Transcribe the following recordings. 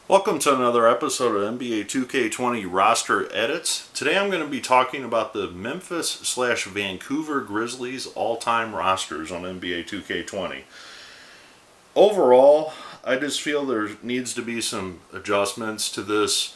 Welcome to another episode of NBA 2K20 Roster Edits. Today I'm going to be talking about the Memphis/Vancouver Grizzlies all-time rosters on NBA 2K20. Overall, I just feel there needs to be some adjustments to this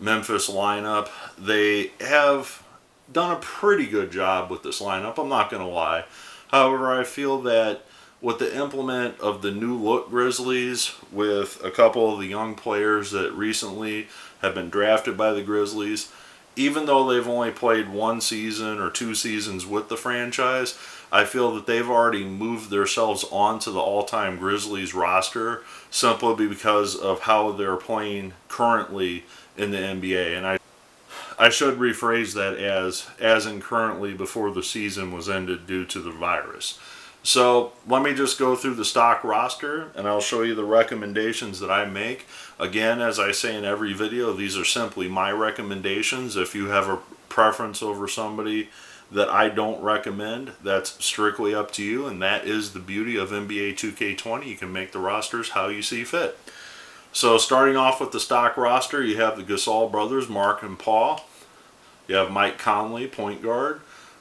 Memphis lineup. They have done a pretty good job with this lineup, I'm not going to lie. However, I feel that with the implement of the new look Grizzlies, with a couple of the young players that recently have been drafted by the Grizzlies, even though they've only played one season or two seasons with the franchise, I feel that they've already moved themselves onto the all-time Grizzlies roster simply because of how they're playing currently in the NBA. And I should rephrase that as in currently before the season was ended due to the virus. So let me just go through the stock roster and I'll show you the recommendations that I make. Again, as I say in every video, these are simply my recommendations. If you have a preference over somebody that I don't recommend, that's strictly up to you, and that is the beauty of NBA 2K20. You can make the rosters how you see fit. So starting off with the stock roster, you have the Gasol brothers, Mark and Pau. You have Mike Conley, point guard,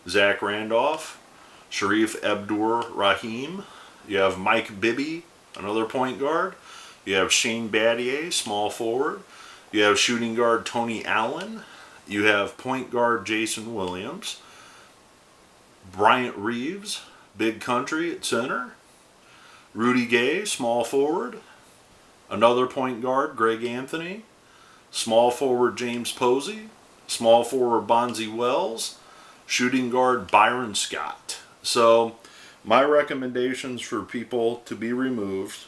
Zach Randolph, Shareef Abdur-Rahim. You have Mike Bibby, another point guard. You have Shane Battier, small forward. You have shooting guard Tony Allen. You have point guard Jason Williams. Bryant Reeves, big country at center. Rudy Gay, small forward. Another point guard, Greg Anthony. Small forward James Posey. Small forward Bonzi Wells. Shooting guard Byron Scott. So my recommendations for people to be removed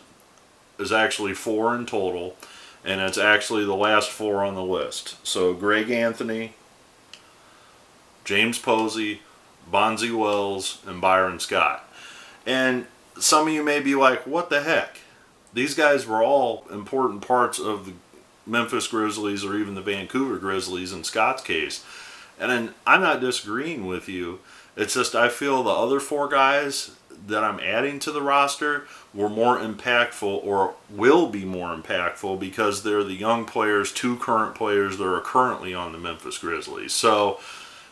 is actually 4 in total, and it's actually the last 4 on the list. So Greg Anthony, James Posey, Bonzi Wells, and Byron Scott. And some of you may be like, what the heck? These guys were all important parts of the Memphis Grizzlies or even the Vancouver Grizzlies in Scott's case. And I'm not disagreeing with you. It's just I feel the other 4 guys that I'm adding to the roster were more impactful or will be more impactful because they're the young players, 2 current players that are currently on the Memphis Grizzlies. So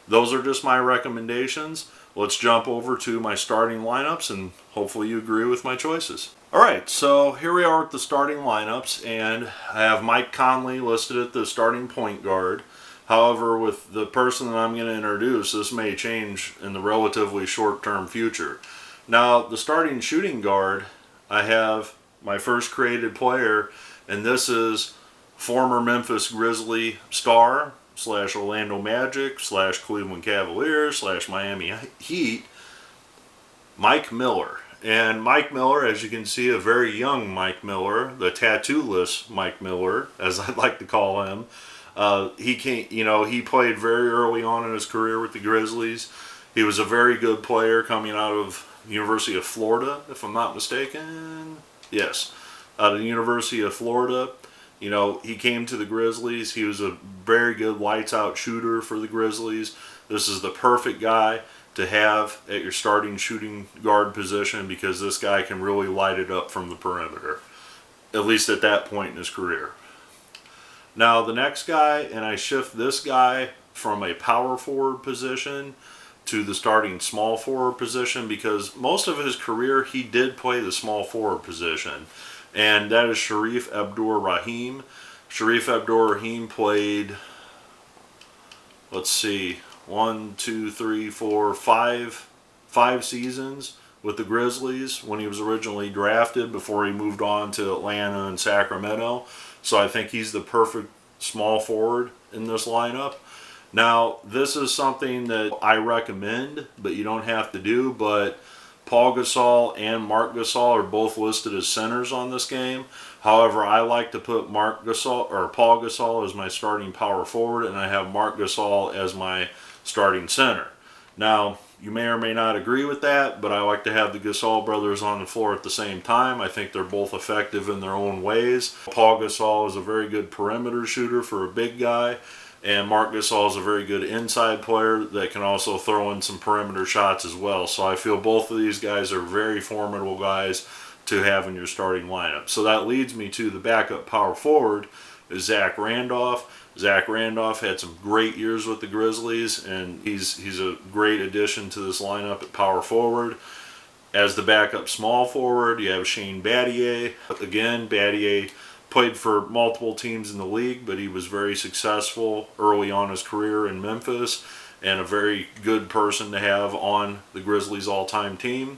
those are just my recommendations. Let's jump over to my starting lineups and hopefully you agree with my choices. Alright, so here we are with the starting lineups, and I have Mike Conley listed at the starting point guard. However, with the person that I'm going to introduce, this may change in the relatively short-term future. Now, the starting shooting guard, I have my first created player, and this is former Memphis Grizzly star / Orlando Magic / Cleveland Cavaliers / Miami Heat, Mike Miller. And Mike Miller, as you can see, a very young Mike Miller, the tattoo-less Mike Miller, as I'd like to call him. He played very early on in his career with the Grizzlies. He was a very good player coming out of the University of Florida, if I'm not mistaken. Yes, out of the University of Florida. You know, he came to the Grizzlies. He was a very good lights-out shooter for the Grizzlies. This is the perfect guy to have at your starting shooting guard position because this guy can really light it up from the perimeter, at least at that point in his career. Now the next guy, and I shift this guy from a power forward position to the starting small forward position because most of his career he did play the small forward position, and that is Shareef Abdur-Rahim. Shareef Abdur-Rahim played, let's see, 5 seasons with the Grizzlies when he was originally drafted before he moved on to Atlanta and Sacramento. So I think he's the perfect small forward in this lineup. Now, this is something that I recommend, but you don't have to do. But Pau Gasol and Mark Gasol are both listed as centers on this game. However, I like to put Pau Gasol as my starting power forward, and I have Mark Gasol as my starting center. Now, you may or may not agree with that, but I like to have the Gasol brothers on the floor at the same time. I think they're both effective in their own ways. Pau Gasol is a very good perimeter shooter for a big guy, and Mark Gasol is a very good inside player that can also throw in some perimeter shots as well. So I feel both of these guys are very formidable guys to have in your starting lineup. So that leads me to the backup power forward is Zach Randolph. Zach Randolph had some great years with the Grizzlies, and he's a great addition to this lineup at power forward. As the backup small forward, you have Shane Battier. Again, Battier played for multiple teams in the league, but he was very successful early on in his career in Memphis, and a very good person to have on the Grizzlies all-time team.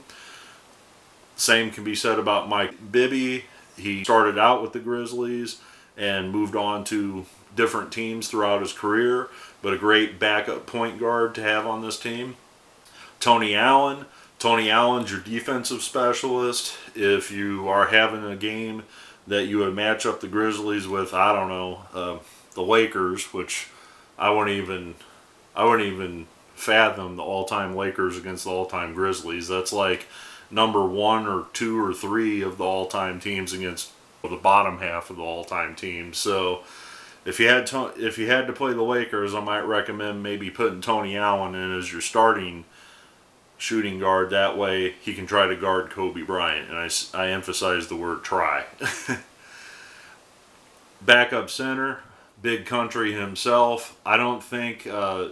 Same can be said about Mike Bibby. He started out with the Grizzlies and moved on to different teams throughout his career, but a great backup point guard to have on this team. Tony Allen. Tony Allen's your defensive specialist. If you are having a game that you would match up the Grizzlies with, I don't know, the Lakers, which I wouldn't even fathom the all-time Lakers against the all-time Grizzlies. That's like number 1 or 2 or 3 of the all-time teams against the bottom half of the all-time teams. So if you had to play the Lakers, I might recommend maybe putting Tony Allen in as your starting shooting guard. That way he can try to guard Kobe Bryant, and I emphasize the word try. Backup center, Big Country himself. I don't think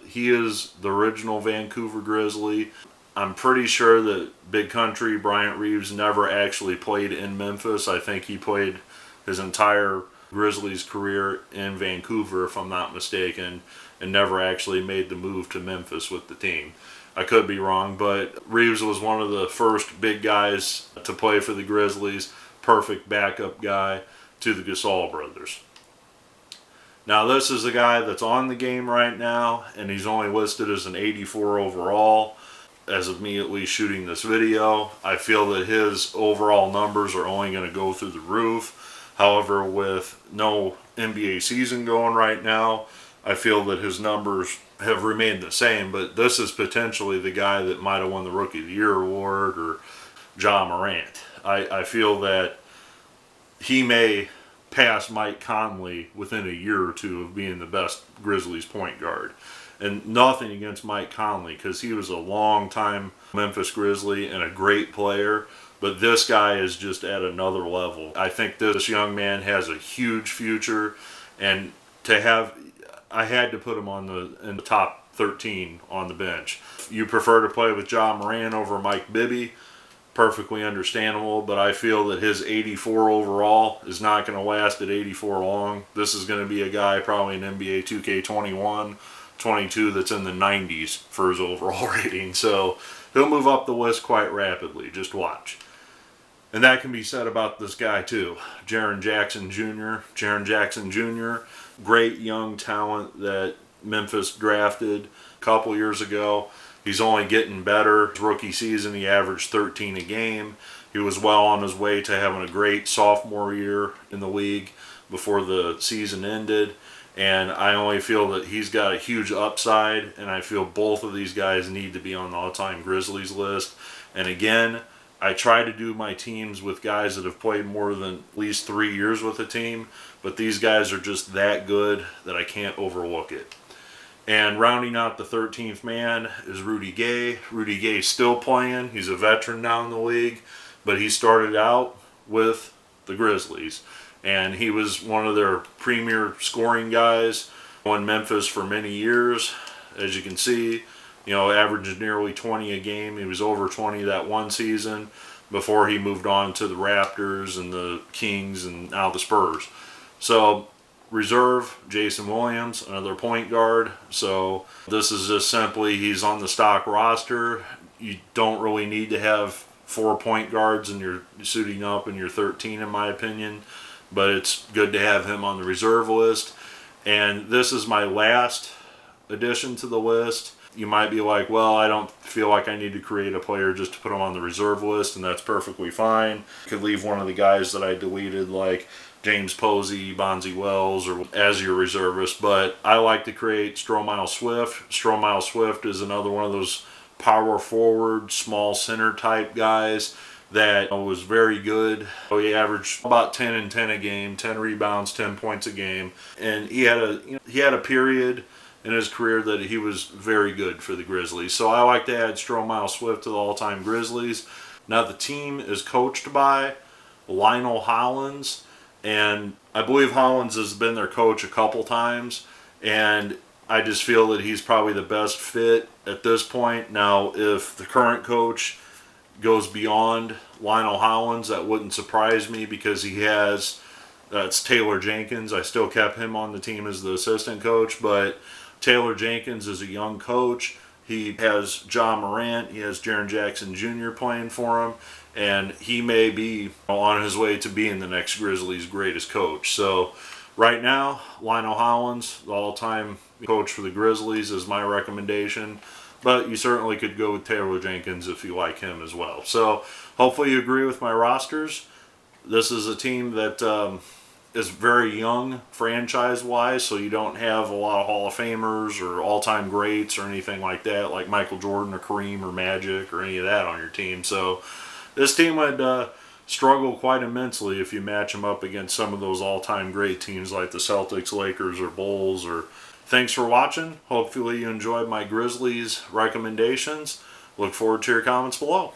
he is the original Vancouver Grizzly. I'm pretty sure that Big Country, Bryant Reeves, never actually played in Memphis. I think he played his entire Grizzlies career in Vancouver, if I'm not mistaken, and never actually made the move to Memphis with the team. I could be wrong, but Reeves was one of the first big guys to play for the Grizzlies. Perfect backup guy to the Gasol brothers. Now this is a guy that's on the game right now, and he's only listed as an 84 overall. As of me at least shooting this video, I feel that his overall numbers are only going to go through the roof. However, with no NBA season going right now, I feel that his numbers have remained the same, but this is potentially the guy that might have won the Rookie of the Year award, or Ja Morant. I feel that he may pass Mike Conley within a year or two of being the best Grizzlies point guard. And nothing against Mike Conley, because he was a long-time Memphis Grizzly and a great player. But this guy is just at another level. I think this young man has a huge future, and I had to put him in the top 13 on the bench. You prefer to play with Ja Morant over Mike Bibby, perfectly understandable, but I feel that his 84 overall is not going to last at 84 long. This is going to be a guy probably in NBA 2K21, 22 that's in the 90s for his overall rating. So he'll move up the list quite rapidly. Just watch. And that can be said about this guy too. Jaren Jackson Jr. Jaren Jackson Jr., great young talent that Memphis drafted a couple years ago. He's only getting better. His rookie season, he averaged 13 a game. He was well on his way to having a great sophomore year in the league before the season ended. And I only feel that he's got a huge upside, and I feel both of these guys need to be on the all-time Grizzlies list. And again, I try to do my teams with guys that have played more than at least 3 years with a team, but these guys are just that good that I can't overlook it. And rounding out the 13th man is Rudy Gay. Rudy Gay's still playing. He's a veteran now in the league, but he started out with the Grizzlies. And he was one of their premier scoring guys in Memphis for many years. As you can see, averaged nearly 20 a game. He was over 20 that one season before he moved on to the Raptors and the Kings and now the Spurs. So reserve, Jason Williams, another point guard. So this is just simply, he's on the stock roster. You don't really need to have 4 point guards and you're suiting up in your 13, in my opinion. But it's good to have him on the reserve list. And this is my last addition to the list. You might be like, well, I don't feel like I need to create a player just to put him on the reserve list, and that's perfectly fine. You could leave one of the guys that I deleted, like James Posey, Bonzi Wells, or as your reservist. But I like to create Stromile Swift. Stromile Swift is another one of those power forward, small center type guys that was very good. He averaged about 10 and 10 a game, 10 rebounds, 10 points a game, and he had a period in his career that he was very good for the Grizzlies. So I like to add Stromile Swift to the all-time Grizzlies. Now the team is coached by Lionel Hollins, and I believe Hollins has been their coach a couple times, and I just feel that he's probably the best fit at this point. Now, if the current coach goes beyond Lionel Hollins, that wouldn't surprise me, because he has, that's Taylor Jenkins. I still kept him on the team as the assistant coach, but Taylor Jenkins is a young coach. He has Ja Morant, he has Jaren Jackson Jr. playing for him, and he may be on his way to being the next Grizzlies' greatest coach. So right now, Lionel Hollins, the all-time coach for the Grizzlies, is my recommendation. But you certainly could go with Taylor Jenkins if you like him as well. So hopefully you agree with my rosters. This is a team that is very young franchise-wise, so you don't have a lot of Hall of Famers or all-time greats or anything like that, like Michael Jordan or Kareem or Magic or any of that on your team. So this team would struggle quite immensely if you match them up against some of those all-time great teams like the Celtics, Lakers, or Bulls. Or thanks for watching. Hopefully you enjoyed my Grizzlies recommendations. Look forward to your comments below.